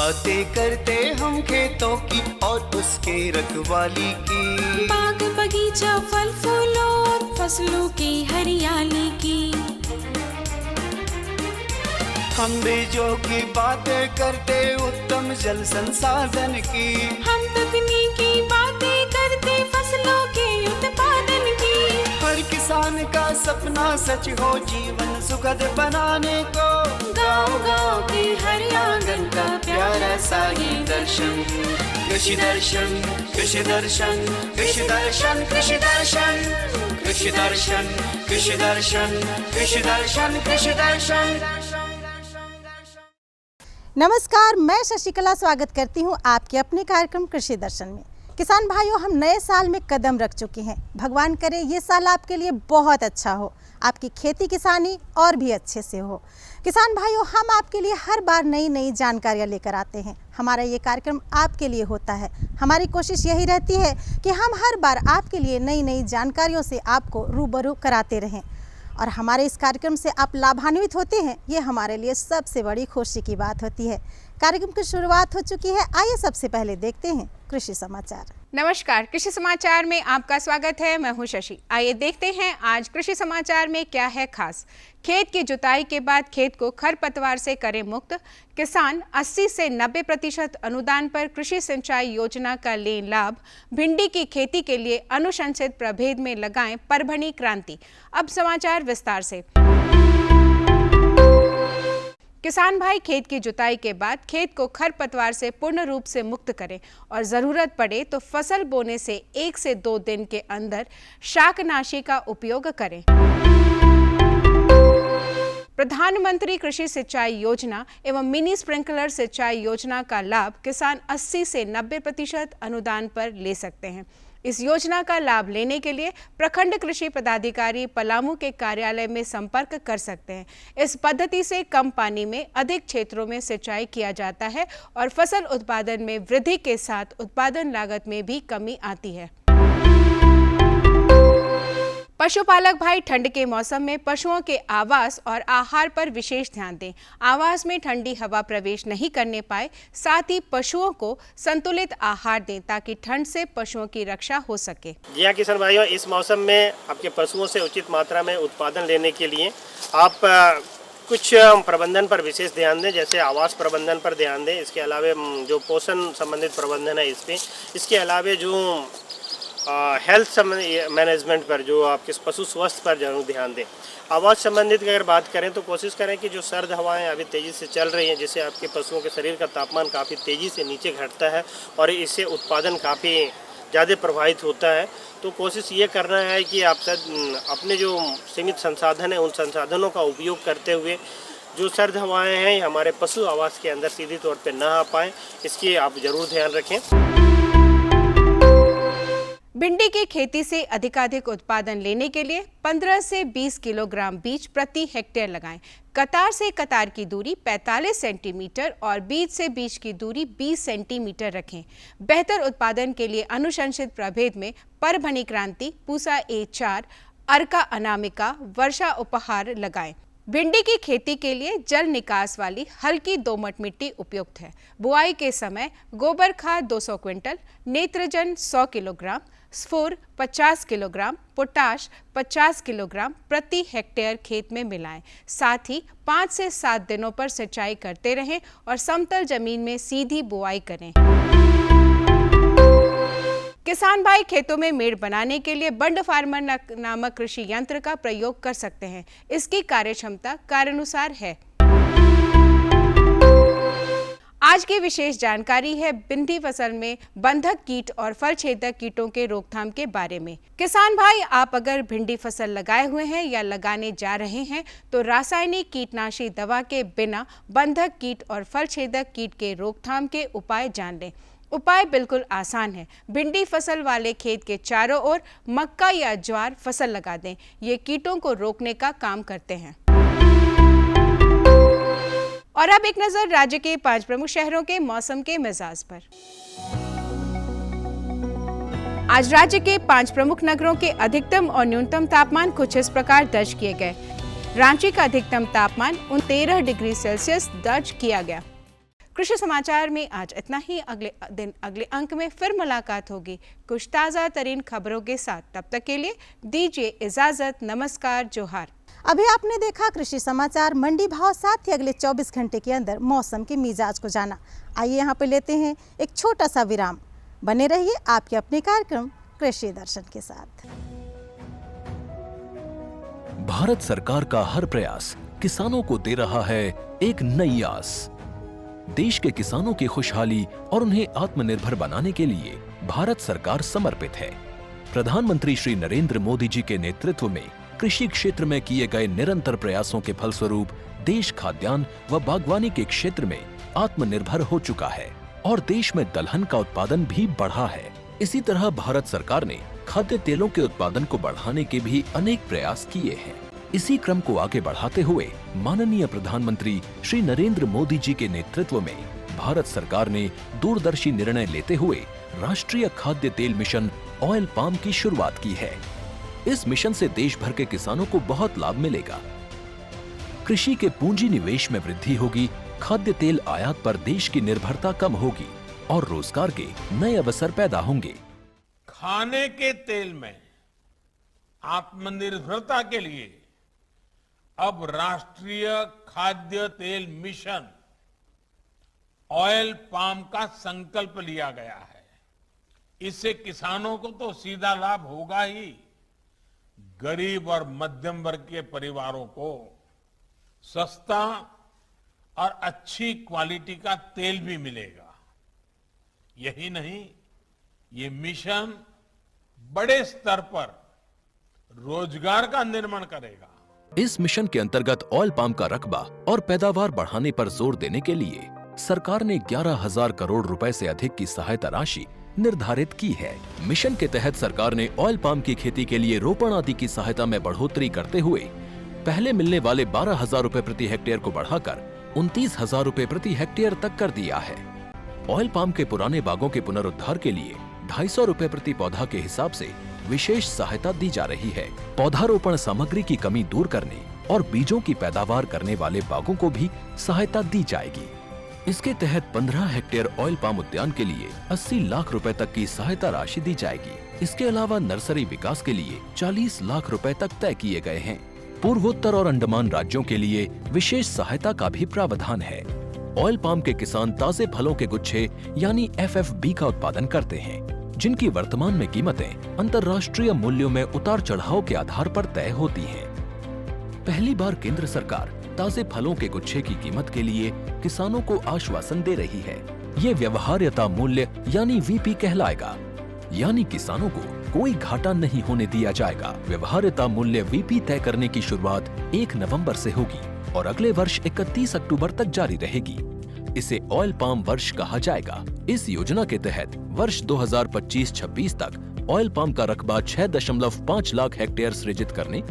बातें करते हम खेतों की और उसके रखवाली की, बाग बगीचा फल फूलों और फसलों की हरियाली की। हम बीजों की बातें करते उत्तम जल संसाधन की, हम तकनीकी बातें करते फसलों के उत्पादन की। हर किसान का सपना सच हो जीवन सुखद बनाने को, गाँव-गाँव के हर आंगन का प्यारा सा ये दर्शन। कृषि दर्शन, कृषि दर्शन, कृषि दर्शन, कृषि दर्शन, कृषि दर्शन, कृषि दर्शन, कृषि दर्शन, कृषि दर्शन। नमस्कार, मैं शशिकला स्वागत करती हूं आपके अपने कार्यक्रम कृषि दर्शन में। किसान भाइयों, हम नए साल में कदम रख चुके हैं। भगवान करे ये साल आपके लिए बहुत अच्छा हो, आपकी खेती किसानी और भी अच्छे से हो। किसान भाइयों, हम आपके लिए हर बार नई नई जानकारियां लेकर आते हैं। हमारा ये कार्यक्रम आपके लिए होता है। हमारी कोशिश यही रहती है कि हम हर बार आपके लिए नई नई जानकारियों से आपको रूबरू कराते रहें और हमारे इस कार्यक्रम से आप लाभान्वित होते हैं, ये हमारे लिए सबसे बड़ी खुशी की बात होती है। कार्यक्रम की शुरुआत हो चुकी है। आइए सबसे पहले देखते हैं कृषि समाचार। नमस्कार, कृषि समाचार में आपका स्वागत है। मैं हूं शशि। आइए देखते हैं आज कृषि समाचार में क्या है खास। खेत की जुताई के बाद खेत को खरपतवार से करें मुक्त। किसान 80 से 90% अनुदान पर कृषि सिंचाई योजना का लें लाभ। भिंडी की खेती के लिए अनुशंसित प्रभेद में लगाएं परभणी क्रांति। अब समाचार विस्तार से। किसान भाई खेत की जुताई के बाद खेत को खरपतवार से पूर्ण रूप से मुक्त करें और ज़रूरत पड़े तो फसल बोने से 1 से 2 दिन के अंदर शाकनाशी का उपयोग करें। प्रधानमंत्री कृषि सिंचाई योजना एवं मिनी स्प्रिंकलर सिंचाई योजना का लाभ किसान 80 से 90% अनुदान पर ले सकते हैं। इस योजना का लाभ लेने के लिए प्रखंड कृषि पदाधिकारी पलामू के कार्यालय में संपर्क कर सकते हैं। इस पद्धति से कम पानी में अधिक क्षेत्रों में सिंचाई किया जाता है और फसल उत्पादन में वृद्धि के साथ उत्पादन लागत में भी कमी आती है। पशुपालक भाई ठंड के मौसम में पशुओं के आवास और आहार पर विशेष ध्यान दें। आवास में ठंडी हवा प्रवेश नहीं करने पाए, साथ ही पशुओं को संतुलित आहार दें ताकि ठंड से पशुओं की रक्षा हो सके। जी हाँ किसान भाइयों, इस मौसम में आपके पशुओं से उचित मात्रा में उत्पादन लेने के लिए आप कुछ प्रबंधन पर विशेष ध्यान दें, जैसे आवास प्रबंधन पर ध्यान दें। इसके अलावा जो पोषण संबंधित प्रबंधन है इस पर, इसके अलावा जो हेल्थ मैनेजमेंट पर, जो आपके पशु स्वास्थ्य पर जरूर ध्यान दें। आवास संबंधित अगर बात करें तो कोशिश करें कि जो सर्द हवाएं अभी तेज़ी से चल रही हैं, जिससे आपके पशुओं के शरीर का तापमान काफ़ी तेज़ी से नीचे घटता है और इससे उत्पादन काफ़ी ज़्यादा प्रभावित होता है। तो कोशिश ये करना है कि आप अपने जो सीमित संसाधन हैं उन संसाधनों का उपयोग करते हुए जो सर्द हवाएँ हैं हमारे पशु आवास के अंदर सीधी तौर पर ना आ पाएँ, इसकी आप ज़रूर ध्यान रखें। भिंडी की खेती से अधिकाधिक उत्पादन लेने के लिए 15 से 20 किलोग्राम बीज प्रति हेक्टेयर लगाएं। कतार से कतार की दूरी 45 सेंटीमीटर और बीज से बीज की दूरी 20 सेंटीमीटर रखें। बेहतर उत्पादन के लिए अनुशंसित प्रभेद में परभणी क्रांति, पूसा A4, अर्का अनामिका, वर्षा उपहार लगाएं। भिंडी की खेती के लिए जल निकास वाली हल्की दोमट मिट्टी उपयुक्त है। बुआई के समय गोबर खाद 200 क्विंटल, नेत्रजन 100 किलोग्राम, स्फूर 50 किलोग्राम, पोटाश 50 किलोग्राम प्रति हेक्टेयर खेत में मिलाएं। साथ ही 5 से 7 दिनों पर सिंचाई करते रहें और समतल जमीन में सीधी बुआई करें। किसान भाई खेतों में मेड़ बनाने के लिए बंड फार्मर नामक कृषि यंत्र का प्रयोग कर सकते हैं। इसकी कार्यक्षमता कार्यानुसार है। आज की विशेष जानकारी है भिंडी फसल में बंधक कीट और फल छेदक कीटों के रोकथाम के बारे में। किसान भाई, आप अगर भिंडी फसल लगाए हुए हैं या लगाने जा रहे हैं तो रासायनिक कीटनाशी दवा के बिना बंधक कीट और फल छेदक कीट के रोकथाम के उपाय जान लें। उपाय बिल्कुल आसान है। भिंडी फसल वाले खेत के चारों ओर मक्का या ज्वार फसल लगा दें। ये कीटों को रोकने का काम करते हैं। और अब एक नजर राज्य के 5 प्रमुख शहरों के मौसम के मिजाज पर। आज राज्य के 5 प्रमुख नगरों के अधिकतम और न्यूनतम तापमान कुछ इस प्रकार दर्ज किए गए। रांची का अधिकतम तापमान 13 डिग्री सेल्सियस दर्ज किया गया। कृषि समाचार में आज इतना ही। अगले अंक में फिर मुलाकात होगी कुछ ताज़ा तरीन खबरों के साथ। तब तक के लिए दीजिए इजाजत। नमस्कार, जोहार। अभी आपने देखा कृषि समाचार, मंडी भाव, साथ ही अगले 24 घंटे के अंदर मौसम के मिजाज को जाना। आइए यहाँ पे लेते हैं एक छोटा सा विराम। बने रहिए आपके अपने कार्यक्रम कृषि दर्शन के साथ। भारत सरकार का हर प्रयास किसानों को दे रहा है एक नई आस। देश के किसानों की खुशहाली और उन्हें आत्मनिर्भर बनाने के लिए भारत सरकार समर्पित है। प्रधानमंत्री श्री नरेंद्र मोदी जी के नेतृत्व में कृषि क्षेत्र में किए गए निरंतर प्रयासों के फलस्वरूप देश खाद्यान्न व बागवानी के क्षेत्र में आत्मनिर्भर हो चुका है और देश में दलहन का उत्पादन भी बढ़ा है। इसी तरह भारत सरकार ने खाद्य तेलों के उत्पादन को बढ़ाने के भी अनेक प्रयास किए हैं। इसी क्रम को आगे बढ़ाते हुए माननीय प्रधानमंत्री श्री नरेंद्र मोदी जी के नेतृत्व में भारत सरकार ने दूरदर्शी निर्णय लेते हुए राष्ट्रीय खाद्य तेल मिशन ऑयल पाम की शुरुआत की है। इस मिशन से देश भर के किसानों को बहुत लाभ मिलेगा। कृषि के पूंजी निवेश में वृद्धि होगी, खाद्य तेल आयात पर देश की निर्भरता कम होगी और रोजगार के नए अवसर पैदा होंगे। खाने के तेल में आत्मनिर्भरता के लिए अब राष्ट्रीय खाद्य तेल मिशन ऑयल पाम का संकल्प लिया गया है। इससे किसानों को तो सीधा लाभ होगा ही, गरीब और मध्यम वर्ग के परिवारों को सस्ता और अच्छी क्वालिटी का तेल भी मिलेगा। यही नहीं, ये मिशन बड़े स्तर पर रोजगार का निर्माण करेगा। इस मिशन के अंतर्गत ऑयल पाम का रकबा और पैदावार बढ़ाने पर जोर देने के लिए सरकार ने 11,000 करोड़ रुपए से अधिक की सहायता राशि निर्धारित की है। मिशन के तहत सरकार ने ऑयल पाम की खेती के लिए रोपण आदि की सहायता में बढ़ोतरी करते हुए पहले मिलने वाले 12,000 रुपए प्रति हेक्टेयर को बढ़ाकर 29,000 रुपए प्रति हेक्टेयर तक कर दिया है। ऑयल पाम के पुराने बागों के पुनरुद्धार के लिए 250 रुपए प्रति पौधा के हिसाब से विशेष सहायता दी जा रही है। पौधारोपण सामग्री की कमी दूर करने और बीजों की पैदावार करने वाले बागों को भी सहायता दी जाएगी। इसके तहत 15 हेक्टेयर ऑयल पाम उद्यान के लिए 80 लाख रुपए तक की सहायता राशि दी जाएगी। इसके अलावा नर्सरी विकास के लिए 40 लाख रुपए तक तय किए गए हैं। पूर्वोत्तर और अंडमान राज्यों के लिए विशेष सहायता का भी प्रावधान है। ऑयल पाम के किसान ताजे फलों के गुच्छे यानी FFB का उत्पादन करते हैं, जिनकी वर्तमान में कीमतें अंतर्राष्ट्रीय मूल्यों में उतार चढ़ाव के आधार पर तय होती हैं। पहली बार केंद्र सरकार ताजे फलों के गुच्छे की कीमत के लिए किसानों को आश्वासन दे रही है। ये व्यवहार्यता मूल्य यानी VP कहलाएगा, यानी किसानों को कोई घाटा नहीं होने दिया जाएगा। व्यवहार्यता मूल्य VP तय करने की शुरुआत 1 नवंबर से होगी और अगले वर्ष 31 अक्टूबर तक जारी रहेगी। इसे ऑयल पाम वर्ष कहा जाएगा। इस योजना के तहत वर्ष 2025-26 तक ऑयल पाम का रकबा 6.5 लाख हेक्टेयर सृजित करने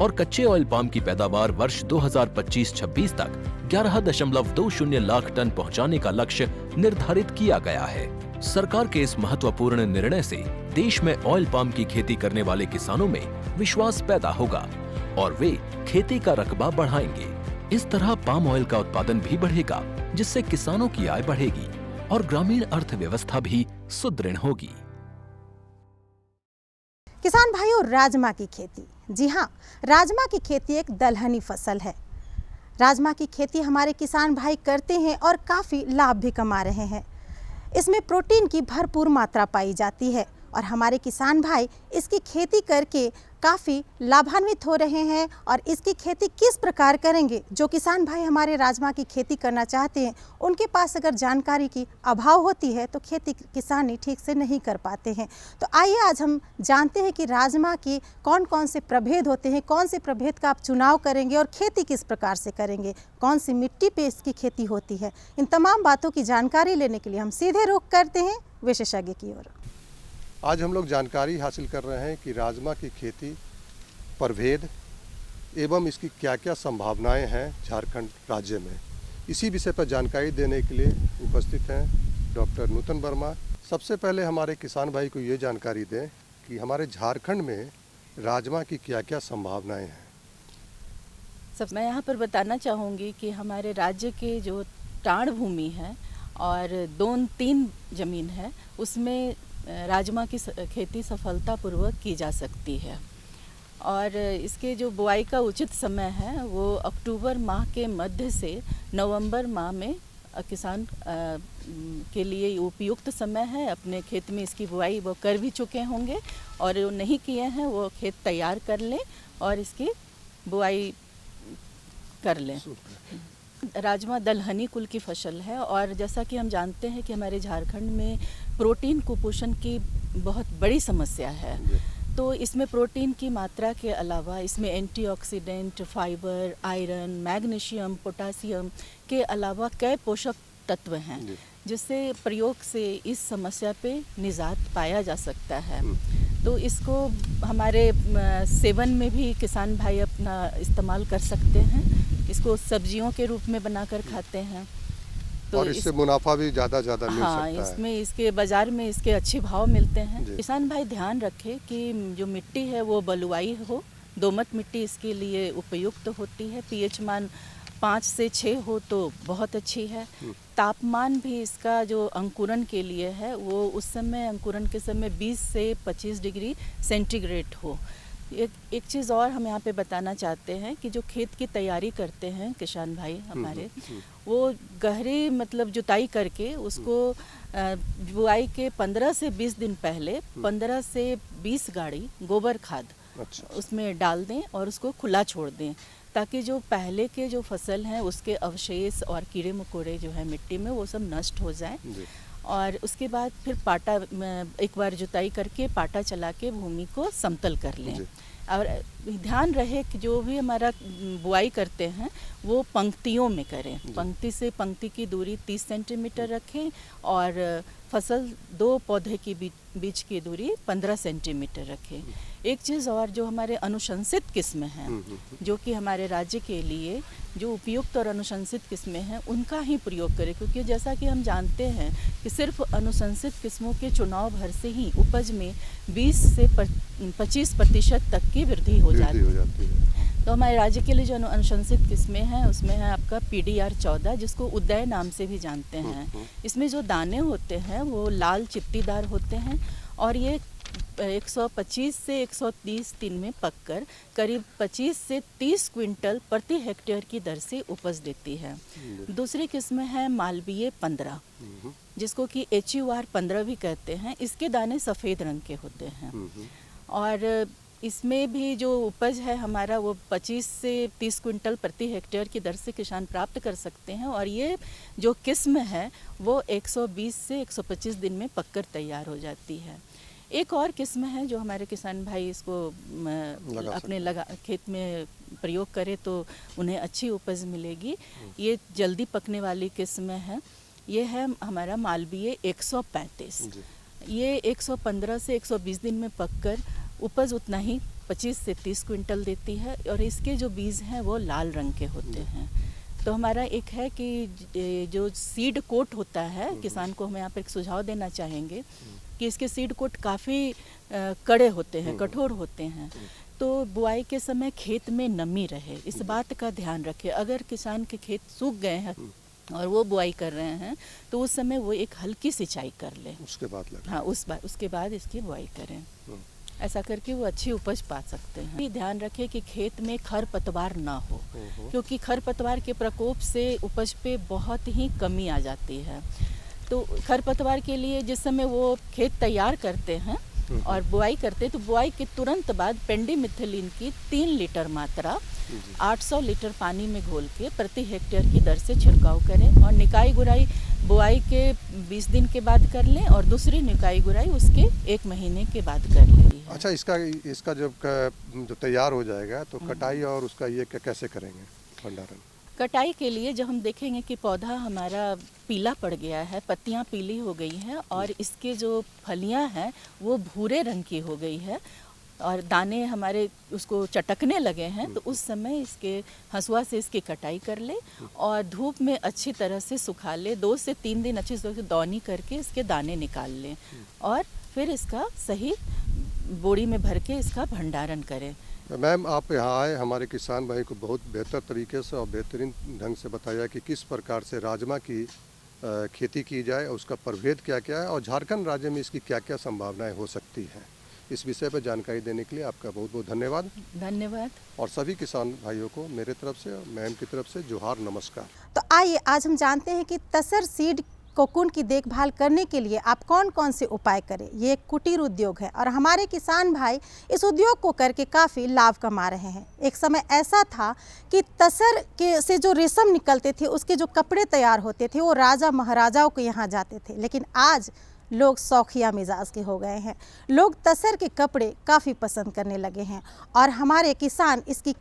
और कच्चे ऑयल पाम की पैदावार वर्ष 2025-26 तक 11.20 लाख टन पहुंचाने का लक्ष्य निर्धारित किया गया है। सरकार के इस महत्वपूर्ण निर्णय से देश में ऑयल पाम की खेती करने वाले किसानों में विश्वास पैदा होगा और वे खेती का रकबा बढ़ाएंगे। इस तरह पाम ऑयल का उत्पादन भी बढ़ेगा, जिससे किसानों की आय बढ़ेगी और ग्रामीण अर्थव्यवस्था भी सुदृढ़ होगी। किसान भाइयों, राजमा की खेती, जी हाँ, राजमा की खेती एक दलहनी फसल है। राजमा की खेती हमारे किसान भाई करते हैं और काफ़ी लाभ भी कमा रहे हैं। इसमें प्रोटीन की भरपूर मात्रा पाई जाती है और हमारे किसान भाई इसकी खेती करके काफ़ी लाभान्वित हो रहे हैं। और इसकी खेती किस प्रकार करेंगे, जो किसान भाई हमारे राजमा की खेती करना चाहते हैं, उनके पास अगर जानकारी की अभाव होती है तो खेती किसानी ठीक से नहीं कर पाते हैं। तो आइए आज हम जानते हैं कि राजमा के कौन कौन से प्रभेद होते हैं, कौन से प्रभेद का आप चुनाव करेंगे और खेती किस प्रकार से करेंगे, कौन सी मिट्टी पे इसकी खेती होती है। इन तमाम बातों की जानकारी लेने के लिए हम सीधे रुख करते हैं विशेषज्ञ की ओर। आज हम लोग जानकारी हासिल कर रहे हैं कि राजमा की खेती प्रभेद एवं इसकी क्या क्या संभावनाएं हैं झारखंड राज्य में। इसी विषय पर जानकारी देने के लिए उपस्थित हैं डॉक्टर नूतन वर्मा। सबसे पहले हमारे किसान भाई को ये जानकारी दें कि हमारे झारखंड में राजमा की क्या क्या संभावनाएं हैं। मैं यहाँ पर बताना चाहूँगी कि हमारे राज्य के जो टाण भूमि है और 2-3 ज़मीन है, उसमें राजमा की खेती सफलतापूर्वक की जा सकती है। और इसके जो बुआई का उचित समय है वो अक्टूबर माह के मध्य से नवंबर माह में किसान के लिए उपयुक्त समय है। अपने खेत में इसकी बुआई वो कर भी चुके होंगे और जो नहीं किए हैं वो खेत तैयार कर लें और इसकी बुआई कर लें। राजमा दलहनी कुल की फसल है और जैसा कि हम जानते हैं कि हमारे झारखंड में प्रोटीन कुपोषण की बहुत बड़ी समस्या है। तो इसमें प्रोटीन की मात्रा के अलावा इसमें antioxidant, fibre, iron, magnesium, potassium के अलावा कई पोषक तत्व हैं जिससे प्रयोग से इस समस्या पे निजात पाया जा सकता है। तो इसको हमारे सेवन में भी किसान भाई अपना इस्तेमाल कर सकते हैं। इसको सब्जियों के रूप में बनाकर खाते हैं तो और इससे मुनाफा भी ज़्यादा मिल सकता है। इसमें इसके बाज़ार में इसके अच्छे भाव मिलते हैं। किसान भाई ध्यान रखें कि जो मिट्टी है वो बलुआई हो, दोमट मिट्टी इसके लिए उपयुक्त होती है। पीएच मान 5 से 6 हो तो बहुत अच्छी है। तापमान भी इसका जो अंकुरन के लिए है वो उस समय अंकुरन के समय 20 से 25 डिग्री सेंटीग्रेड हो। एक चीज़ और हम यहाँ पे बताना चाहते हैं कि जो खेत की तैयारी करते हैं किसान भाई हमारे, वो गहरी मतलब जुताई करके उसको बुआई के 15 से 20 दिन पहले 15 से 20 गाड़ी गोबर खाद उसमें डाल दें और उसको खुला छोड़ दें ताकि जो पहले के जो फसल हैं उसके अवशेष और कीड़े मकोड़े जो है मिट्टी में वो सब नष्ट हो जाएं। और उसके बाद फिर पाटा एक बार जुताई करके पाटा चला के भूमि को समतल कर लें। और ध्यान रहे कि जो भी हमारा बुआई करते हैं वो पंक्तियों में करें। पंक्ति से पंक्ति की दूरी 30 सेंटीमीटर रखें और फसल 2 पौधे की बीच की दूरी 15 सेंटीमीटर रखें। एक चीज़ और, जो हमारे अनुशंसित किस्में हैं जो कि हमारे राज्य के लिए जो उपयुक्त और अनुशंसित किस्में हैं उनका ही प्रयोग करें, क्योंकि जैसा कि हम जानते हैं कि सिर्फ अनुशंसित किस्मों के चुनाव भर से ही उपज में 20 से 25% तक की वृद्धि हो जाती है। तो हमारे राज्य के लिए जो अनुशंसित किस्में हैं उसमें है आपका PDR 14 जिसको उदय नाम से भी जानते हैं। इसमें जो दाने होते हैं वो लाल चित्तीदार होते हैं और ये 125 से 130 दिन में पककर करीब 25 से 30 क्विंटल प्रति हेक्टेयर की दर से उपज देती है। दूसरी किस्म है मालवीय 15 जिसको कि HUR 15 भी कहते हैं। इसके दाने सफ़ेद रंग के होते हैं और इसमें भी जो उपज है हमारा वो 25 से 30 क्विंटल प्रति हेक्टेयर की दर से किसान प्राप्त कर सकते हैं और ये जो किस्म है वो 120 से 125 दिन में पककर तैयार हो जाती है। एक और किस्म है जो हमारे किसान भाई इसको अपने खेत में प्रयोग करें तो उन्हें अच्छी उपज मिलेगी। ये जल्दी पकने वाली किस्म है। ये है हमारा मालवीय 135। ये 115 से 120 दिन में पककर उपज उतना ही 25 से 30 क्विंटल देती है और इसके जो बीज हैं वो लाल रंग के होते हैं। तो हमारा एक है कि जो सीड कोट होता है, किसान को हम यहाँ पर एक सुझाव देना चाहेंगे कि इसके सीड कोट काफ़ी कड़े होते हैं, कठोर होते हैं। तो बुआई के समय खेत में नमी रहे, इस बात का ध्यान रखें। अगर किसान के खेत सूख गए हैं और वो बुआई कर रहे हैं तो उस समय वो एक हल्की सिंचाई कर लें, उसके बाद उसके बाद इसकी बुआई करें। ऐसा करके वो अच्छी उपज पा सकते हैं। ध्यान रखें कि खेत में खरपतवार ना हो, क्योंकि खरपतवार के प्रकोप से उपज पे बहुत ही कमी आ जाती है। तो खरपतवार के लिए जिस समय वो खेत तैयार करते हैं और बुआई करते हैं तो बुआई के तुरंत बाद पेंडिमिथिलिन की 3 लीटर मात्रा 800 लीटर पानी में घोल के प्रति हेक्टेयर की दर से छिड़काव करें और निकाई गुड़ाई बुआई के 20 दिन के बाद कर लें और दूसरी निकाई गुड़ाई उसके 1 महीने के बाद कर लें। अच्छा, इसका जब तैयार हो जाएगा तो कटाई और उसका ये कैसे करेंगे भंडारण? कटाई के लिए जब हम देखेंगे कि पौधा हमारा पीला पड़ गया है, पत्तियां पीली हो गई हैं और इसके जो फलियां हैं वो भूरे रंग की हो गई है और दाने हमारे उसको चटकने लगे हैं, तो उस समय इसके हंसुआ से इसकी कटाई कर ले और धूप में अच्छी तरह से सुखा ले। 2 से 3 दिन अच्छी तरह से दौनी करके इसके दाने निकाल लें और फिर इसका सही बोरी में भर के इसका भंडारण करें। मैम, आप यहाँ आए, हमारे किसान भाई को बहुत बेहतर तरीके से और बेहतरीन ढंग से बताया कि किस प्रकार से राजमा की खेती की जाए और उसका प्रभेद क्या क्या है और झारखंड राज्य में इसकी क्या क्या संभावनाएं हो सकती हैं। इस विषय पर जानकारी देने के लिए आपका बहुत बहुत धन्यवाद। धन्यवाद। और सभी किसान भाइयों को मेरे तरफ से और मैम की तरफ से जोहार, नमस्कार। तो आइए आज हम जानते हैं कि तसर सीड कोकून की देखभाल करने के लिए आप कौन कौन से उपाय करें। ये एक कुटीर उद्योग है और हमारे किसान भाई इस उद्योग को करके काफ़ी लाभ कमा रहे हैं। एक समय ऐसा था कि तसर के से जो रेशम निकलते थे, उसके जो कपड़े तैयार होते थे, वो राजा महाराजाओं के यहाँ जाते थे। लेकिन आज लोग शौकिया मिजाज के हो गए हैं। लोग तसर के कपड़े काफ़ी पसंद करने लगे हैं और हमारे किसान इसकी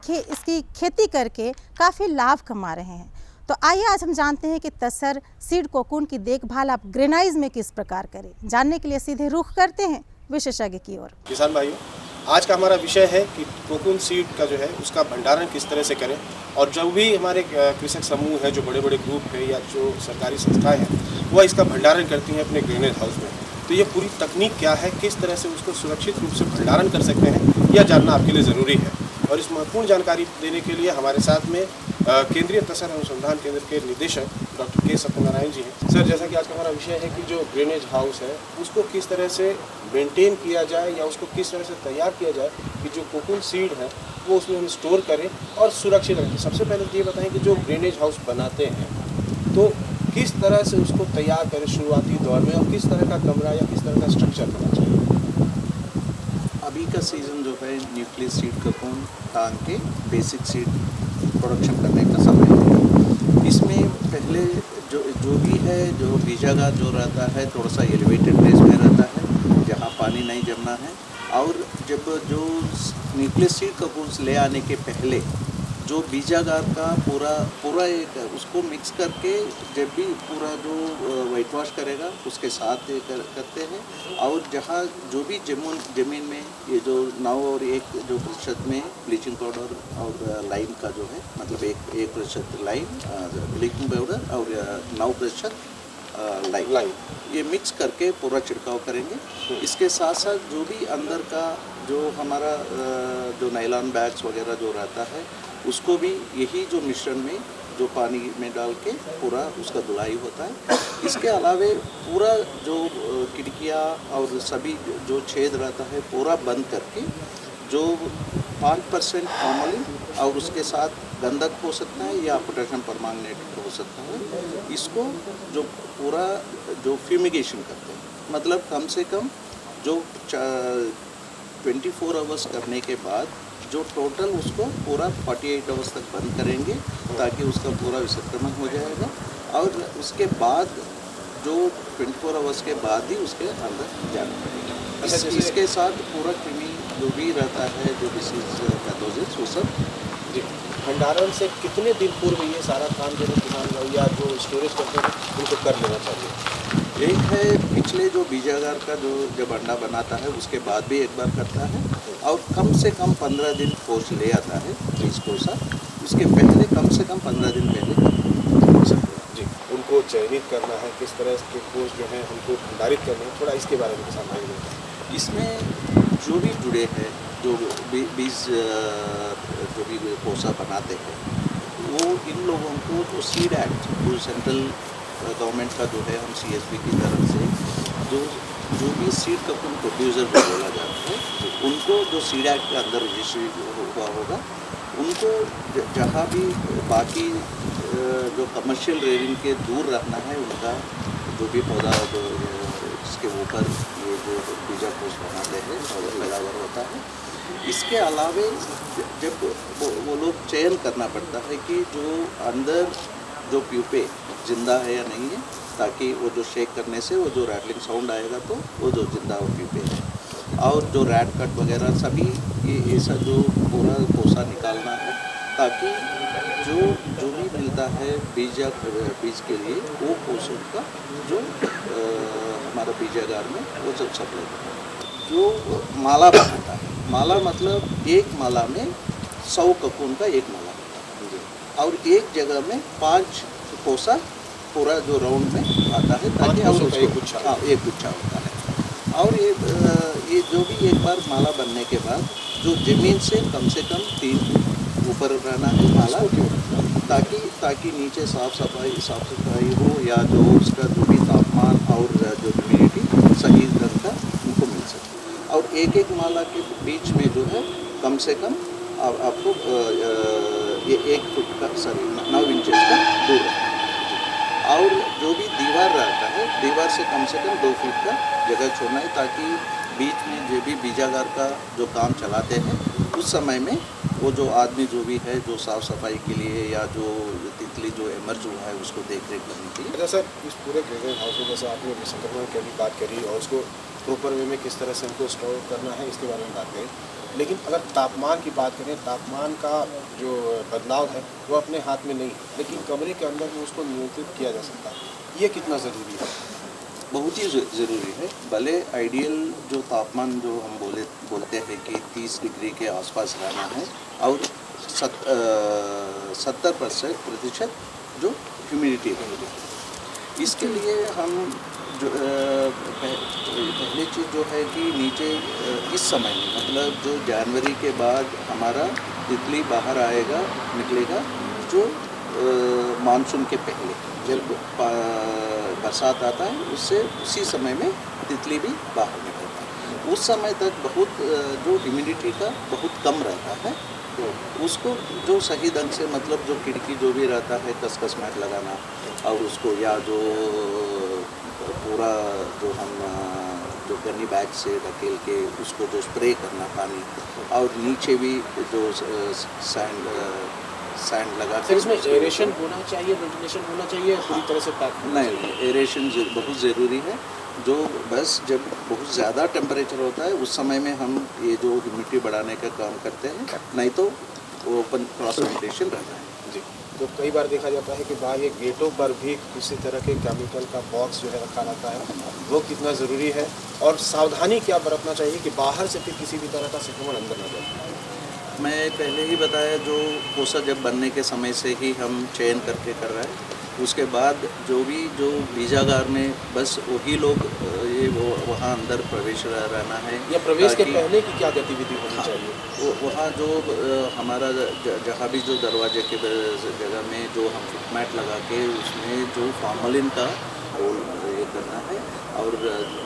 खेती करके काफ़ी लाभ कमा रहे हैं। तो आइए आज हम जानते हैं कि तसर सीड कोकून की देखभाल आप ग्रेनाइज में किस प्रकार करें। जानने के लिए सीधे रुख करते हैं विशेषज्ञ की ओर। किसान भाइयों, आज का हमारा विषय है कि कोकून सीड का जो है उसका भंडारण किस तरह से करें। और जो भी हमारे कृषक समूह है, जो बड़े बड़े ग्रुप है या जो सरकारी संस्थाएं हैं, वह इसका भंडारण करती हैं अपने ग्रेनेज हाउस में। तो ये पूरी तकनीक क्या है, किस तरह से उसको सुरक्षित रूप से भंडारण कर सकते हैं, यह जानना आपके लिए ज़रूरी है। और इस महत्वपूर्ण जानकारी देने के लिए हमारे साथ में केंद्रीय तसर अनुसंधान केंद्र के निदेशक डॉक्टर के सत्यनारायण जी हैं। सर, जैसा कि आज का हमारा विषय है कि जो ग्रेनेज हाउस है उसको किस तरह से मेंटेन किया जाए या उसको किस तरह से तैयार किया जाए कि जो कोकून सीड है वो उसमें हम स्टोर करें और सुरक्षित रखें। सबसे पहले तो ये बताएं कि जो ग्रेनेज हाउस बनाते हैं तो किस तरह से उसको तैयार करें शुरुआती दौर में, और किस तरह का कमरा या किस तरह का स्ट्रक्चर होना चाहिए। अभी का सीज़न जो है न्यूक्लियस सीड कोकून टांग के बेसिक सीड प्रोडक्शन करने का समय है। इसमें पहले जो भी है, जो बीजागार जो रहता है थोड़ा सा एलिवेटेड प्लेस में रहता है जहाँ पानी नहीं जमना है। और जब जो न्यूक्लियस सीड कोकून्स ले आने के पहले जो बीजागार का पूरा एक उसको मिक्स करके जब भी पूरा जो वाइट वॉश करेगा उसके साथ करते हैं। और जहाँ जो भी ज़मीन में ये जो 9 और 1% में ब्लीचिंग पाउडर और लाइम का जो है, मतलब 1% लाइम ब्लीचिंग पाउडर और 9% लाइम ये मिक्स करके पूरा छिड़काव करेंगे। इसके साथ साथ जो भी अंदर का जो हमारा जो नायलॉन बैग्स वगैरह जो रहता है उसको भी यही जो मिश्रण में जो पानी में डाल के पूरा उसका धुलाई होता है। इसके अलावे पूरा जो खिड़कियाँ और सभी जो छेद रहता है पूरा बंद करके जो 5% फॉर्मलिन और उसके साथ गंधक हो सकता है या पोटेशियम परमंगनेट हो सकता है, इसको जो पूरा जो फ्यूमिगेशन करते हैं, मतलब कम से कम जो 24 आवर्स करने के बाद जो टोटल उसको पूरा 48 आवर्स तक बंद करेंगे ताकि उसका पूरा विसर्जन हो जाएगा। और उसके बाद जो 24 आवर्स के बाद ही उसके अंदर जाना पड़ेगा। इसके साथ पूरा कृमि जो भी रहता है, जो डिसीज पैथोजेंस, वो सब जी। भंडारण से कितने दिन पूर्व ये सारा काम जो किसान या जो स्टोरेज करते हैं उनको कर लेना चाहिए? एक है पिछले जो बीजागार का जो जब अंडा बनाता है उसके बाद भी एक बार करता है, और कम से कम 15 दिन कोर्स ले आता है 20 कोसा, उसके पहले कम से कम 15 दिन पहले हो सकते हैं। जी, उनको चयनित करना है, किस तरह के कोर्स जो है उनको भंडारित करना है, थोड़ा इसके बारे में किसान भाई। इसमें जो भी जुड़े हैं, जो बीज जो भी कोसा बनाते हैं, वो इन लोगों को जो सीड एक्ट जो सेंट्रल गवर्नमेंट का जो है, हम CSB की तरफ से जो भी सीड कोकून प्रोड्यूसर को बोला जाता है, उनको जो सीड एक्ट के अंदर रजिस्ट्री हुआ होगा, उनको जहाँ भी बाकी जो कमर्शियल रेयरिंग के दूर रखना है, उनका जो भी पौधा जो इसके ऊपर ये जो बीजा कोष बनाते हैं और लगा हुआ होता है। इसके अलावे जब वो लोग चयन करना पड़ता है कि जो अंदर जो प्यूपे जिंदा है या नहीं है, ताकि वो जो शेक करने से वो जो रैटलिंग साउंड आएगा तो वो जो जिंदा वो प्यूपे है। और जो रैट कट वगैरह सभी ये ऐसा जो पूरा कोसा निकालना है, ताकि जो भी मिलता है बीज के लिए वो कोसों का जो हमारा बीजागार में वो सब सप्लाई जो माला बनाता है। माला मतलब एक माला में 100 कोकून का एक माला होता है, और एक जगह में 5 कोसा पूरा जो राउंड में आता है, ताकि एक गुच्छा होता है। और ये जो भी एक बार माला बनने के बाद जो ज़मीन से कम 3 ऊपर रहना है माला, ताकि नीचे साफ सफाई हो, या जो उसका जो भी तापमान और जो ह्यूमिडिटी सही ढंग का उनको मिल सके। और एक माला के बीच में जो है कम से कम आपको ये 1 फुट का 9 इंचेस का दूर रखना है। और जो भी दीवार रहता है, दीवार से कम 2 फीट का जगह छोड़ना है, ताकि बीच में जो भी बीजागार का जो काम चलाते हैं उस समय में वो जो आदमी जो भी है जो साफ़ सफाई के लिए या जो तितली जो एमर्ज हुआ है उसको देख रेख करने के लिए। अच्छा सर, इस पूरे ग्रीन हाउस में जैसे आपने संक्रमण की भी बात करी और उसको प्रॉपर वे में किस तरह से हमको स्टोर करना है इसके बारे में बात करें, लेकिन अगर तापमान की बात करें, तापमान का जो बदलाव है वो अपने हाथ में नहीं है, लेकिन कमरे के अंदर में उसको नियंत्रित किया जा सकता है। ये कितना ज़रूरी है? बहुत ही ज़रूरी है। भले आइडियल जो तापमान जो हम बोलते हैं कि 30 डिग्री के आसपास रहना है, और 70% जो ह्यूमिडिटी है। इसके लिए हम जो पहली चीज़ जो है कि नीचे इस समय में, मतलब जो जनवरी के बाद हमारा तितली बाहर निकलेगा जो मानसून के पहले, जब बरसात आता है उसी समय में तितली भी बाहर निकलता है। उस समय तक बहुत जो ह्यूमिडिटी का बहुत कम रहता है, तो उसको जो सही ढंग से, मतलब जो खिड़की जो भी रहता है कसकस मैट लगाना, और उसको या जो पूरा जो हम जो गन्नी बैग से ढकेल के उसको जो स्प्रे करना पानी, और नीचे भी जो सैंड लगा के। इसमें एरेशन होना चाहिए, वेंटिलेशन होना चाहिए, पूरी तरह से पैक? नहीं, एरेशन बहुत ज़रूरी है। जो बस जब बहुत ज़्यादा टेम्परेचर होता है उस समय में हम ये जो ह्यूमिडिटी बढ़ाने का काम करते हैं, नहीं तो ओपन क्रॉस वेंटिलेशन रहता है। जी, तो कई बार देखा जाता है कि बाहर गेटों पर भी किसी तरह के केमिकल का बॉक्स जो है रखा रहता है, वो कितना ज़रूरी है, और सावधानी क्या बरतना चाहिए कि बाहर से फिर किसी भी तरह का संक्रमण अंदर न जाए? मैं पहले ही बताया, जो पोसा जब बनने के समय से ही हम चयन करके कर रहे हैं, उसके बाद जो बीजागार में बस वही लोग ये वहाँ अंदर प्रवेश रहना है। या प्रवेश के पहले की क्या गतिविधि होनी चाहिए? वहाँ जो हमारा जहाँ भी जो दरवाजे के जगह में जो हम फिटमैट लगा के उसमें जो फॉर्मलिन का ये करना है, और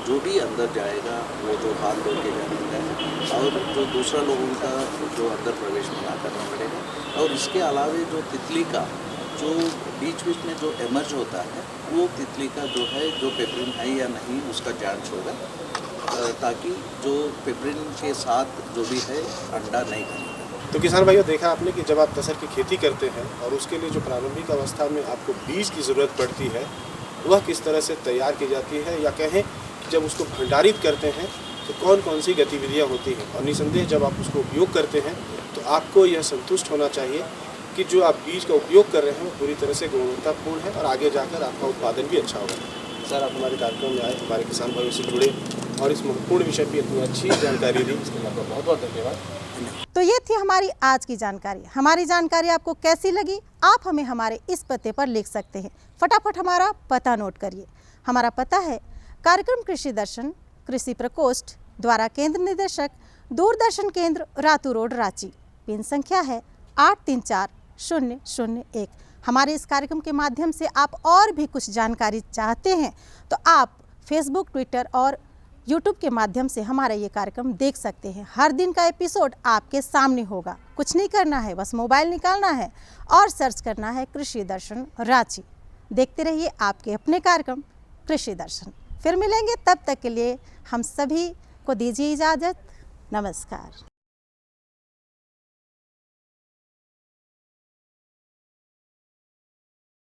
जो भी अंदर जाएगा वो जो हाथ धो के जाएगा, और जो दूसरा लोगों का जो अंदर प्रवेश मना करना पड़ेगा। और इसके अलावा जो तितली का जो बीच में जो एमर्ज होता है, वो तितली का जो है जो पेपरिन है या नहीं उसका जांच होगा, ताकि जो पेपरिन के साथ जो भी है अंडा नहीं करेगा। तो किसान भाइयों, देखा आपने कि जब आप तसर की खेती करते हैं और उसके लिए जो प्रारंभिक अवस्था में आपको बीज की ज़रूरत पड़ती है, वह किस तरह से तैयार की जाती है, या कहें जब उसको भंडारित करते हैं तो कौन कौन सी गतिविधियां होती हैं, और निसंदेह जब आप उसको उपयोग करते हैं तो आपको यह संतुष्ट होना चाहिए कि जो आप बीज का उपयोग कर रहे हैं वो पूरी तरह से गुणवत्तापूर्ण है, और आगे जाकर आपका उत्पादन भी अच्छा होगा। सर, आप हमारे कार्यक्रम में आए, हमारे किसान भाइयों से जुड़े और इस महत्वपूर्ण विषय पर इतनी अच्छी जानकारी दी, इसके लिए आपका बहुत बहुत धन्यवाद। तो ये थी हमारी आज की जानकारी। हमारी जानकारी आपको कैसी लगी, आप हमें हमारे इस पते पर लिख सकते हैं। फटाफट हमारा पता नोट करिए। हमारा पता है कार्यक्रम कृषि दर्शन, कृषि प्रकोष्ठ, द्वारा केंद्र निदेशक, दूरदर्शन केंद्र, रातू रोड, रांची। पिन संख्या है 834001। हमारे इस कार्यक्रम के माध्यम से आप और भी कुछ जानकारी चाहते हैं तो आप फेसबुक, ट्विटर और यूट्यूब के माध्यम से हमारा ये कार्यक्रम देख सकते हैं। हर दिन का एपिसोड आपके सामने होगा। कुछ नहीं करना है, बस मोबाइल निकालना है और सर्च करना है कृषि दर्शन रांची। देखते रहिए आपके अपने कार्यक्रम कृषि दर्शन। फिर मिलेंगे, तब तक के लिए हम सभी को दीजिए इजाज़त। नमस्कार।